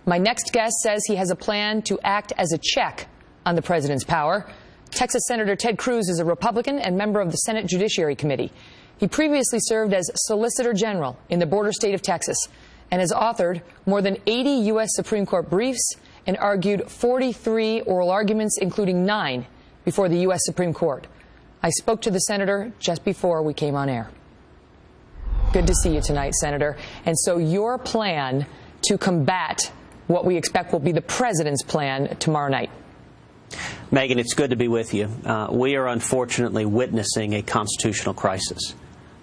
My next guest says he has a plan to act as a check on the president's power. Texas Senator Ted Cruz is a Republican and member of the Senate Judiciary Committee. He previously served as Solicitor General in the border state of Texas and has authored more than 80 U.S. Supreme Court briefs and argued 43 oral arguments, including 9 before the U.S. Supreme Court. I spoke to the senator just before we came on air. Good to see you tonight, Senator. And so your plan to combat what we expect will be the president's plan tomorrow night. Megan, it's good to be with you. We are unfortunately witnessing a constitutional crisis.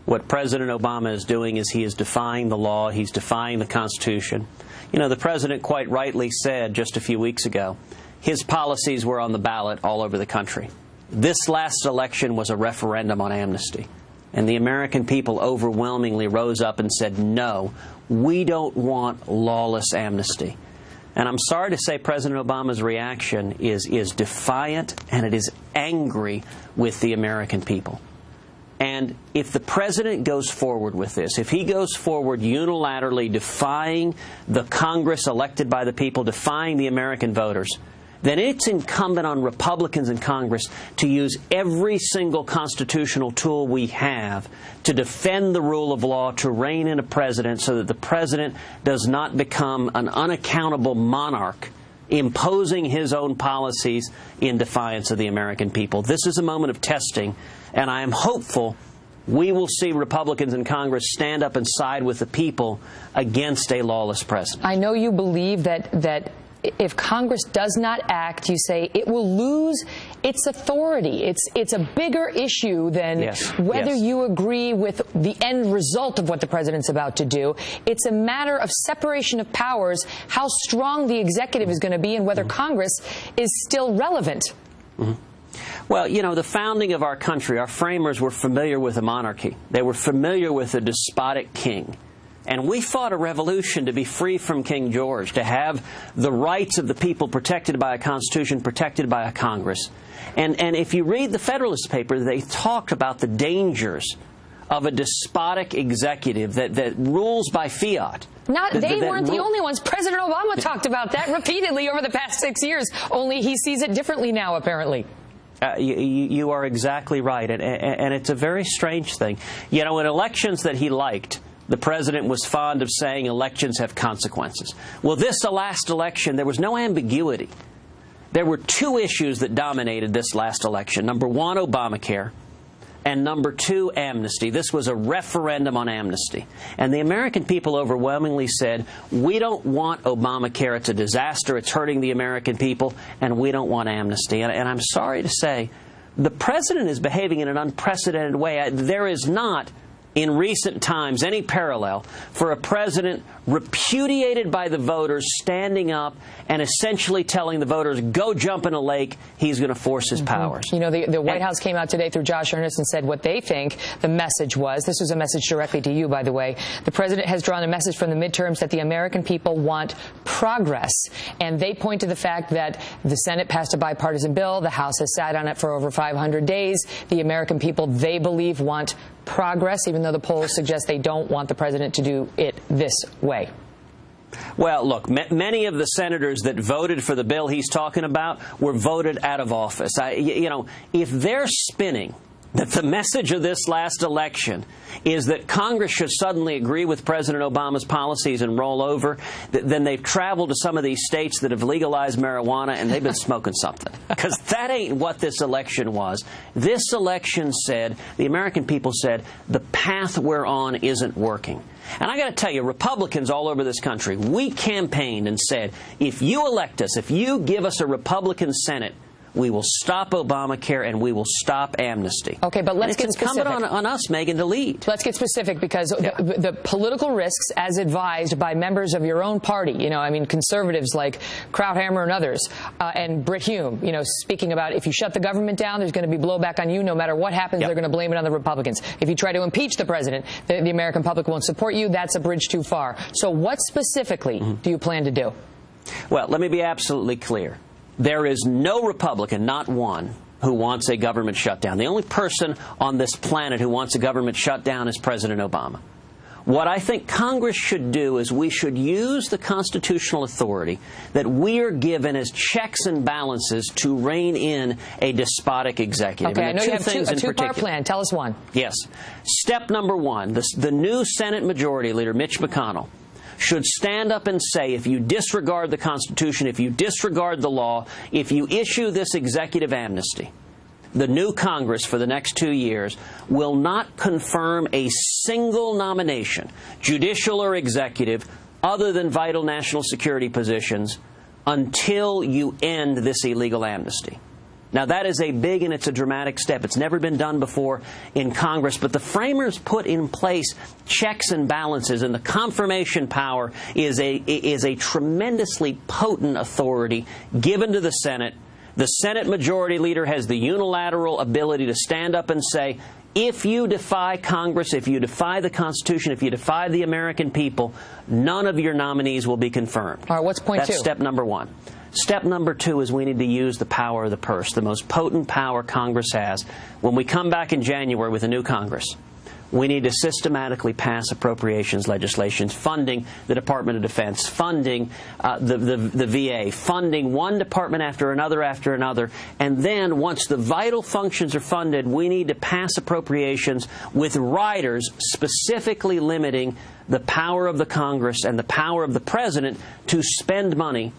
What President Obama is doing is he is defying the law. He's defying the Constitution. You know, the president quite rightly said just a few weeks ago, his policies were on the ballot all over the country. This last election was a referendum on amnesty. And the American people overwhelmingly rose up and said, no, we don't want lawless amnesty. And I'm sorry to say President Obama's reaction is defiant and it is angry with the American people. And if the president goes forward with this, if he goes forward unilaterally defying the Congress elected by the people, defying the American voters, then it's incumbent on Republicans in Congress to use every single constitutional tool we have to defend the rule of law, to rein in a president so that the president does not become an unaccountable monarch imposing his own policies in defiance of the American people. This is a moment of testing, and I am hopeful we will see Republicans in Congress stand up and side with the people against a lawless president. I know you believe that if Congress does not act, you say it will lose its authority. It's a bigger issue than whether you agree with the end result of what the president's about to do. It's a matter of separation of powers, how strong the executive is going to be, and whether Congress is still relevant. Well, you know, the founding of our country, our framers were familiar with a monarchy. They were familiar with a despotic king. And we fought a revolution to be free from King George, to have the rights of the people protected by a Constitution, protected by a Congress. And if you read the Federalist Papers, they talked about the dangers of a despotic executive that rules by fiat. They weren't the only ones. President Obama talked about that repeatedly over the past 6 years, only he sees it differently now, apparently. You are exactly right, and it's a very strange thing. You know, in elections that he liked, the president was fond of saying elections have consequences. Well, this last election, there was no ambiguity. There were 2 issues that dominated this last election. Number 1, Obamacare, and number 2, amnesty. This was a referendum on amnesty. And the American people overwhelmingly said, we don't want Obamacare. It's a disaster. It's hurting the American people, and we don't want amnesty. And I'm sorry to say, the president is behaving in an unprecedented way. There is not, in recent times, any parallel for a president repudiated by the voters standing up and essentially telling the voters, go jump in a lake, he's going to force his powers. You know, the White House came out today through Josh Earnest and said what they think the message was. This was a message directly to you, by the way. The president has drawn a message from the midterms that the American people want progress. And they point to the fact that the Senate passed a bipartisan bill. The House has sat on it for over 500 days. The American people, they believe, want progress, even though the polls suggest they don't want the president to do it this way. Well, look, many of the senators that voted for the bill he's talking about were voted out of office. You know, if they're spinning that the message of this last election is that Congress should suddenly agree with President Obama's policies and roll over, then they've traveled to some of these states that have legalized marijuana and they've been smoking something. Because that ain't what this election was. This election said, the American people said, the path we're on isn't working. And I got to tell you, Republicans all over this country, we campaigned and said, if you elect us, if you give us a Republican Senate, we will stop Obamacare and we will stop amnesty. Okay, but let's get specific. It's incumbent on us, Megan, to lead. Let's get specific, because the political risks, as advised by members of your own party, you know, I mean, conservatives like Krauthammer and others, and Brit Hume, you know, speaking about if you shut the government down, there's going to be blowback on you. No matter what happens, they're going to blame it on the Republicans. If you try to impeach the president, the American public won't support you. That's a bridge too far. So what specifically do you plan to do? Well, let me be absolutely clear. There is no Republican, not one, who wants a government shutdown. The only person on this planet who wants a government shutdown is President Obama. What I think Congress should do is we should use the constitutional authority that we are given as checks and balances to rein in a despotic executive. Okay, I know you have a two-part plan. Tell us one. Yes. Step number one, the new Senate Majority Leader, Mitch McConnell, should stand up and say, if you disregard the Constitution, if you disregard the law, if you issue this executive amnesty, the new Congress for the next 2 years will not confirm a single nomination, judicial or executive, other than vital national security positions until you end this illegal amnesty. Now, that is a big and it's a dramatic step. It's never been done before in Congress, but the framers put in place checks and balances, and the confirmation power is a tremendously potent authority given to the Senate. The Senate Majority Leader has the unilateral ability to stand up and say, if you defy Congress, if you defy the Constitution, if you defy the American people, none of your nominees will be confirmed. All right, what's point two? That's step number one. Step number two is we need to use the power of the purse, the most potent power Congress has. When we come back in January with a new Congress, we need to systematically pass appropriations legislation, funding the Department of Defense, funding the VA, funding one department after another, and then once the vital functions are funded, we need to pass appropriations with riders specifically limiting the power of the Congress and the power of the President to spend money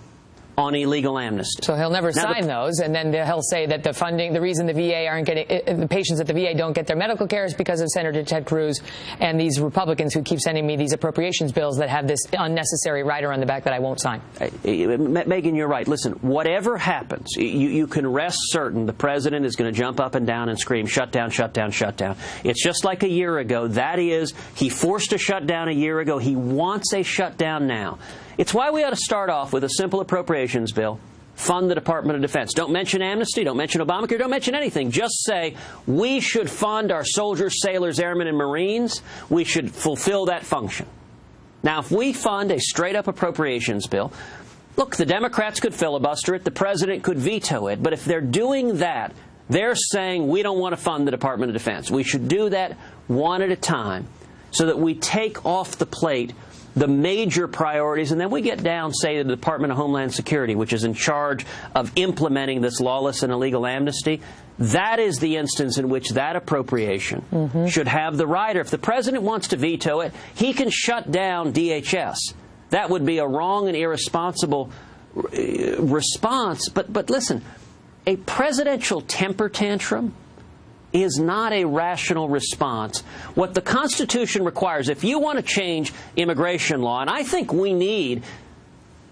on illegal amnesty. So he'll never sign those, and then he'll say that the funding, the reason the VA aren't getting, the patients at the VA don't get their medical care is because of Senator Ted Cruz and these Republicans who keep sending me these appropriations bills that have this unnecessary rider on the back that I won't sign. Megan, you're right. Listen, whatever happens, you can rest certain the President is going to jump up and down and scream, shut down, shut down, shut down. It's just like a year ago. That is, he forced a shutdown a year ago. He wants a shutdown now. It's why we ought to start off with a simple appropriations bill, fund the Department of Defense. Don't mention amnesty, don't mention Obamacare, don't mention anything. Just say we should fund our soldiers, sailors, airmen, and Marines. We should fulfill that function. Now, if we fund a straight-up appropriations bill, look, the Democrats could filibuster it, the President could veto it, but if they're doing that, they're saying we don't want to fund the Department of Defense. We should do that one at a time so that we take off the plate the major priorities, and then we get down, say, to the Department of Homeland Security, which is in charge of implementing this lawless and illegal amnesty. That is the instance in which that appropriation should have the rider. If the President wants to veto it, he can shut down DHS. That would be a wrong and irresponsible response. But listen, a presidential temper tantrum is not a rational response. What the Constitution requires, if you want to change immigration law, and I think we need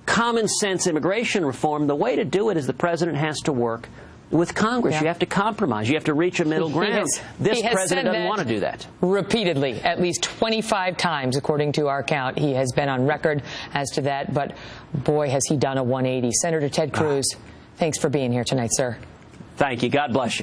common sense immigration reform, the way to do it is the President has to work with Congress. You have to compromise. You have to reach a middle ground. This President doesn't want to do that. Repeatedly, at least 25 times, according to our count, he has been on record as to that. But boy, has he done a 180. Senator Ted Cruz, thanks for being here tonight, sir. Thank you. God bless you.